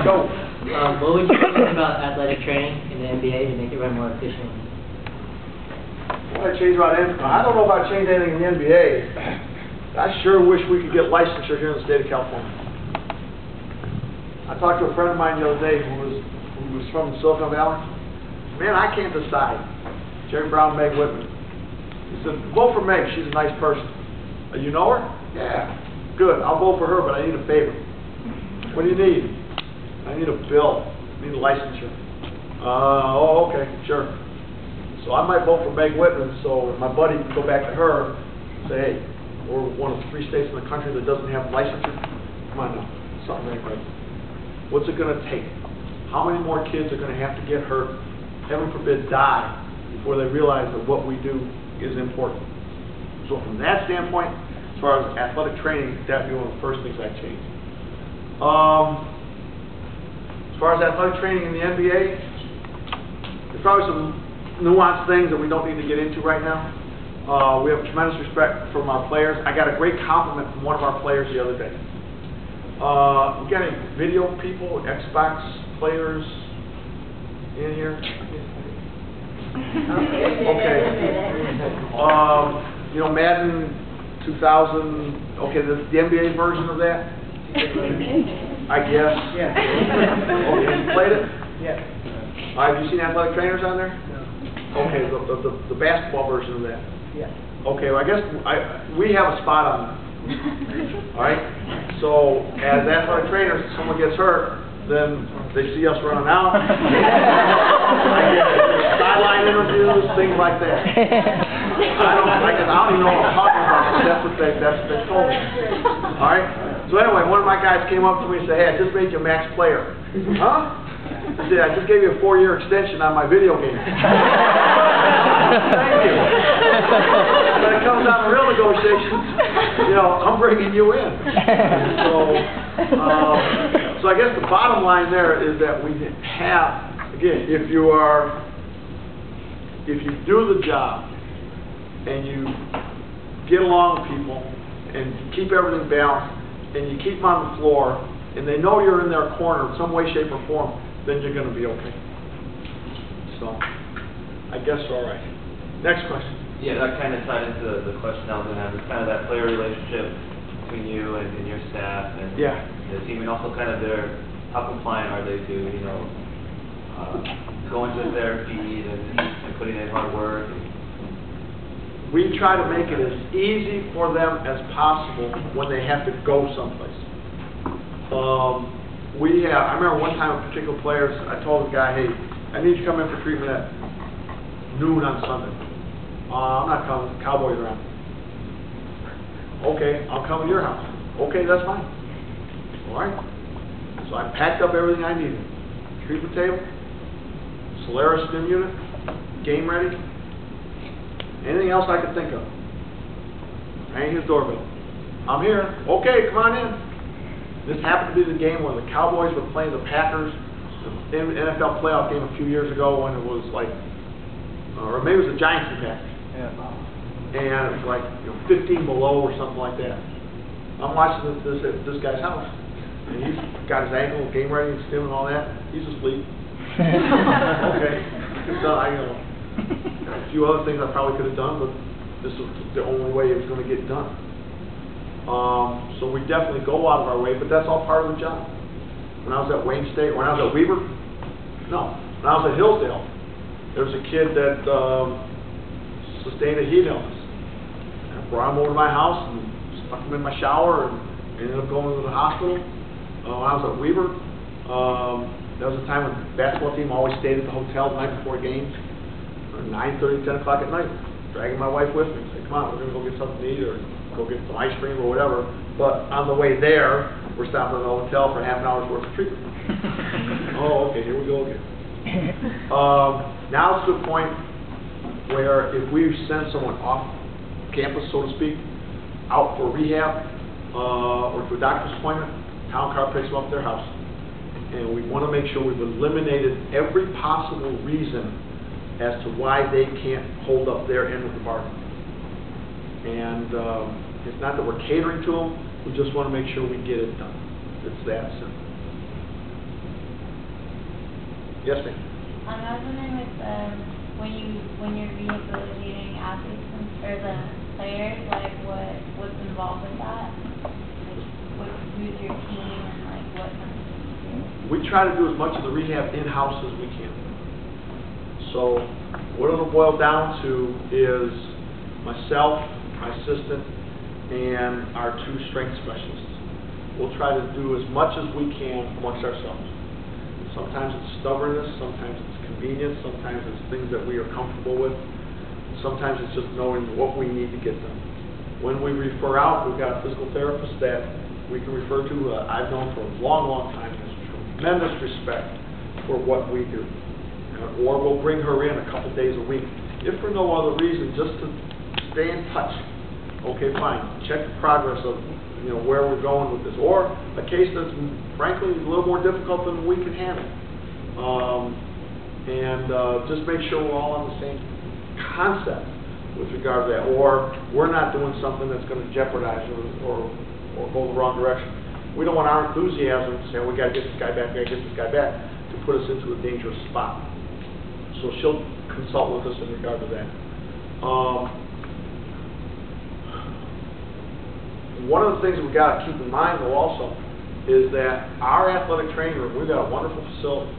Go. What would you think about athletic training in the NBA to make it run more efficiently? What I change about NBA? I don't know if I'd change anything in the NBA. I sure wish we could get licensure here in the state of California. I talked to a friend of mine the other day who was from Silicon Valley. Man, I can't decide. Jerry Brown, Meg Whitman. He said, vote for Meg. She's a nice person. You know her? Yeah. Good. I'll vote for her, but I need a favor. What do you need? I need a bill. I need a licensure. Oh, okay, sure. So I might vote for Meg Whitman, so my buddy can go back to her and say, hey, we're one of 3 states in the country that doesn't have licensure. Come on now, something ain't right. What's it going to take? How many more kids are going to have to get hurt, heaven forbid die, before they realize that what we do is important? So from that standpoint, as far as athletic training, that would be one of the first things I'd change. As far as athletic training in the NBA, there's probably some nuanced things that we don't need to get into right now. We have tremendous respect from our players. I got a great compliment from one of our players the other day. We got any video people, Xbox players in here? Okay. You know, Madden 2000, okay, the NBA version of that? I guess. Yeah. Okay, you played it? Yeah. Have you seen athletic trainers on there? No. Okay, the basketball version of that. Yeah. Okay, well, I guess we have a spot on that. All right? So, as athletic trainers, if someone gets hurt, then they see us running out. I get sideline interviews, things like that. I don't even know what I'm talking about, but that's what they told me. All right? So anyway, one of my guys came up to me and said, hey, I just made you a max player. Huh? I said, I just gave you a 4-year extension on my video game. Thank you. When it comes down to real negotiations, you know, I'm bringing you in. So I guess the bottom line there is that we have, again, if you do the job and you get along with people and keep everything balanced and you keep them on the floor and they know you're in their corner in some way, shape, or form, then you're going to be okay. So, I guess all right. Next question. Yeah, that kind of tied into the question I was going to have. It's kind of that player relationship between you and your staff and the team, and also kind of how compliant are they to, you know, going to therapy and putting in hard work. We try to make it as easy for them as possible when they have to go someplace. I remember one time a particular player, I told the guy, hey, I need you to come in for treatment at noon on Sunday. I'm not coming, the Cowboys are on. Okay, I'll come to your house. Okay, that's fine. All right. So I packed up everything I needed. Treatment table, Solaris stim unit, game ready, anything else I could think of. Rang his doorbell. I'm here. Okay, come on in. This happened to be the game where the Cowboys were playing the Packers, the NFL playoff game a few years ago when it was like, or maybe it was the Giants and Packers. Yeah. And it was like 15 below or something like that. I'm watching this at this guy's house, and he's got his ankle game ready and stim and all that. He's asleep. Okay. So a few other things I probably could have done, but this was the only way it was going to get done. So we definitely go out of our way, but that's all part of the job. When I was at Wayne State, when I was at Weber, no. When I was at Hillsdale, there was a kid that sustained a heat illness. I brought him over to my house and stuck him in my shower and ended up going to the hospital. When I was at Weber, there was a time when the basketball team always stayed at the hotel the night before games, 9:30, 10 o'clock at night, dragging my wife with me. Say, come on, we're going to go get something to eat or go get some ice cream or whatever. But on the way there, we're stopping at the hotel for half an hour's worth of treatment. Oh, okay, here we go again. Now it's to the point where if we send someone off campus, so to speak, out for rehab or to a doctor's appointment, town car picks them up at their house. And we want to make sure we've eliminated every possible reason as to why they can't hold up their end of the bargain. And it's not that we're catering to them, we just want to make sure we get it done. It's that simple. Yes, ma'am. I was wondering with when you're rehabilitating athletes or the players, like what's involved with that? Like who's your team and like what kind of things you do? We try to do as much of the rehab in-house as we can. So what it'll boil down to is myself, my assistant, and our 2 strength specialists. We'll try to do as much as we can amongst ourselves. Sometimes it's stubbornness, sometimes it's convenience, sometimes it's things that we are comfortable with. Sometimes it's just knowing what we need to get done. When we refer out, we've got a physical therapist that we can refer to. I've known for a long, long time. Has tremendous respect for what we do. Or we'll bring her in a couple days a week, if for no other reason, just to stay in touch. Okay, fine. Check the progress of where we're going with this, or a case that's frankly a little more difficult than we can handle, and just make sure we're all on the same concept with regard to that, or we're not doing something that's going to jeopardize or go the wrong direction. We don't want our enthusiasm to say, oh, we got to get this guy back, we got to get this guy back, to put us into a dangerous spot. So she'll consult with us in regard to that. One of the things we've got to keep in mind, though, also, is that our athletic training room, we've got a wonderful facility.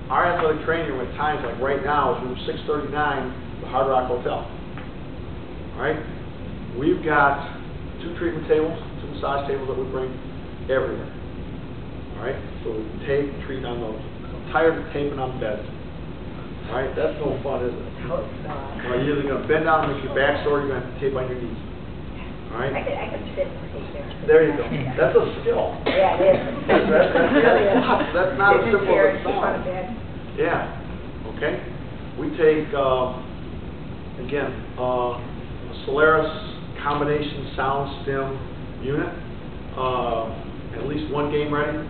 Our athletic training room at times, like right now, is room 639, the Hard Rock Hotel. All right? We've got 2 treatment tables, 2 massage tables that we bring everywhere. All right? So we can tape and treat on those. I'm tired of taping on beds. All right? That's no fun, is it? No, it's not. You're either going to bend down and make your back sore, or you're going to have to tape on your knees. All right? I could fit in there. There you go. That's a skill. Yeah, it is. That's not as simple as it On a sounds. bed. Yeah. Okay. We take, again, a Solaris combination sound stem unit, at least 1 game ready.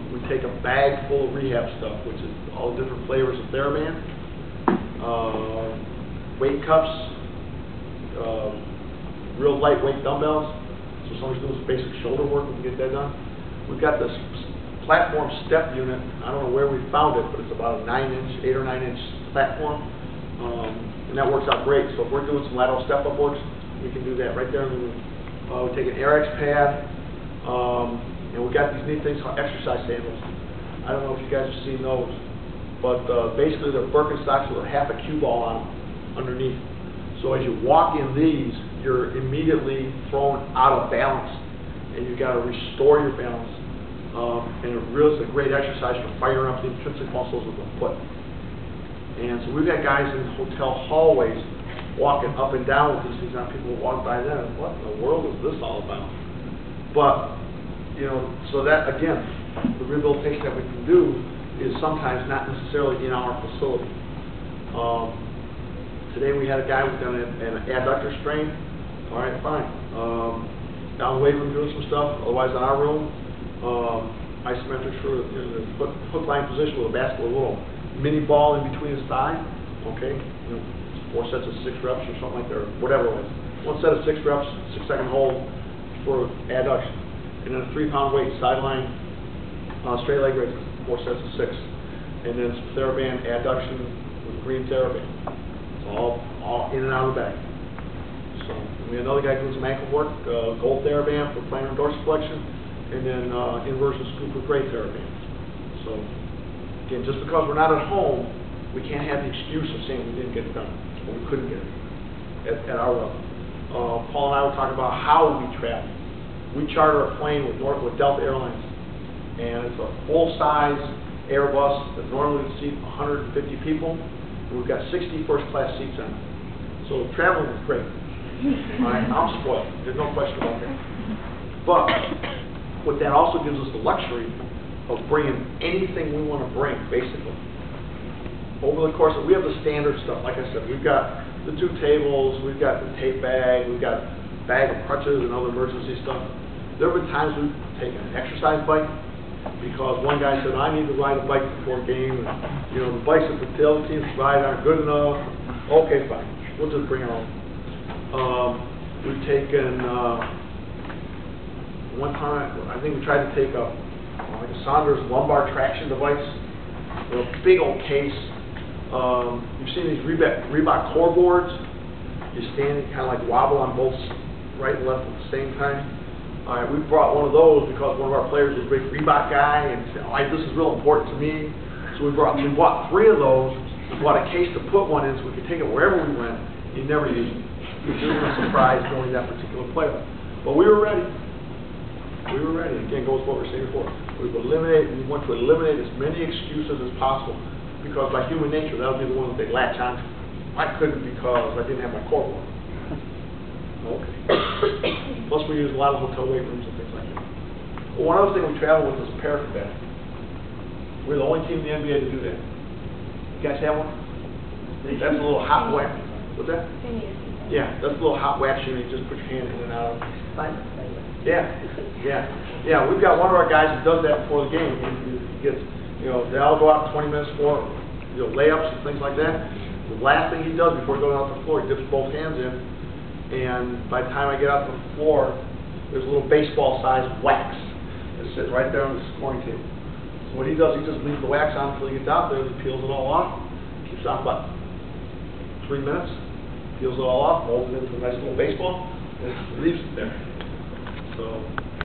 We take a bag full of rehab stuff, which is all different flavors of TheraBand, weight cups, real lightweight dumbbells, so somebody's doing some basic shoulder work, we can get that done. We've got this platform step unit. I don't know where we found it, but it's about a 8 or 9 inch platform, and that works out great. So if we're doing some lateral step-up works, we can do that right there in the room. We take an RX pad, and we've got these neat things called exercise sandals. I don't know if you guys have seen those, but basically they're Birkenstocks with a half a cue ball on them underneath. So as you walk in these, you're immediately thrown out of balance, and you've got to restore your balance. And it really is a great exercise for firing up the intrinsic muscles of the foot. And so we've got guys in hotel hallways walking up and down with these things, and people walk by them, and what in the world is this all about? But, so that, again, the rehabilitation that we can do is sometimes not necessarily in our facility. Today we had a guy who's done an adductor strain. All right, fine. Down the way from doing some stuff. Otherwise, in our room, isometrics for the hook line position with a basketball, a little mini ball in between his thigh. Okay, 4 sets of 6 reps or something like that, or whatever it was. 1 set of 6 reps, 6-second hold for adduction, and then a 3-pound weight sideline straight leg raises, 4 sets of 6, and then some TheraBand adduction with green TheraBand. It's all in and out of the bag. So we had another guy doing some ankle work, gold TheraBand for plantar and dorsiflexion, and then inversion scoop with gray TheraBand. So again, just because we're not at home, we can't have the excuse of saying we didn't get it done, or we couldn't get it at our level. Paul and I were talking about how we travel. We charter a plane with Delta Airlines, and it's a full-size Airbus that normally would seat 150 people, and we've got 60 first-class seats in it. So traveling is great. All right, I'm spoiled. There's no question about that. But what that also gives us the luxury of bringing anything we want to bring, basically. Over the course of, we have the standard stuff. Like I said, we've got the 2 tables, we've got the tape bag, we've got a bag of crutches and other emergency stuff. There have been times we've taken an exercise bike because one guy said, I need to ride a bike before a game, and the bikes that the other teams ride aren't good enough. Okay, fine. We'll just bring our own. We've taken, one time, I think we tried to take like a Saunders lumbar traction device big old case. You've seen these Reebok core boards. You stand and kind of like wobble on both right and left at the same time. All right, we brought one of those because one of our players was a big Reebok guy and said, all right, this is real important to me. So we bought 3 of those. We bought a case to put one in so we could take it wherever we went. You never use it. It was a surprise knowing that particular player. But we were ready. We were ready. Again, goes what we were saying before. We want to eliminate as many excuses as possible because by human nature, that'll be the one that they latch on to. I couldn't because I didn't have my core board. Okay. Plus, we use a lot of hotel weight rooms and things like that. Well, one other thing we travel with is a paraffin bag. We're the only team in the NBA to do that. You guys have one? That's a little hot wax. What's that? Yeah, that's a little hot wax you just put your hand in and out of. Yeah. We've got one of our guys who does that before the game. He gets, they all go out 20 minutes before, layups and things like that. The last thing he does before going out the floor, he dips both hands in, and by the time I get out to the floor, there's a little baseball-sized wax that sits right there on the scoring table. So what he does, he just leaves the wax on until he gets out there, he peels it all off, keeps it on about 3 minutes, peels it all off, molds it into a nice little baseball, and leaves it there. So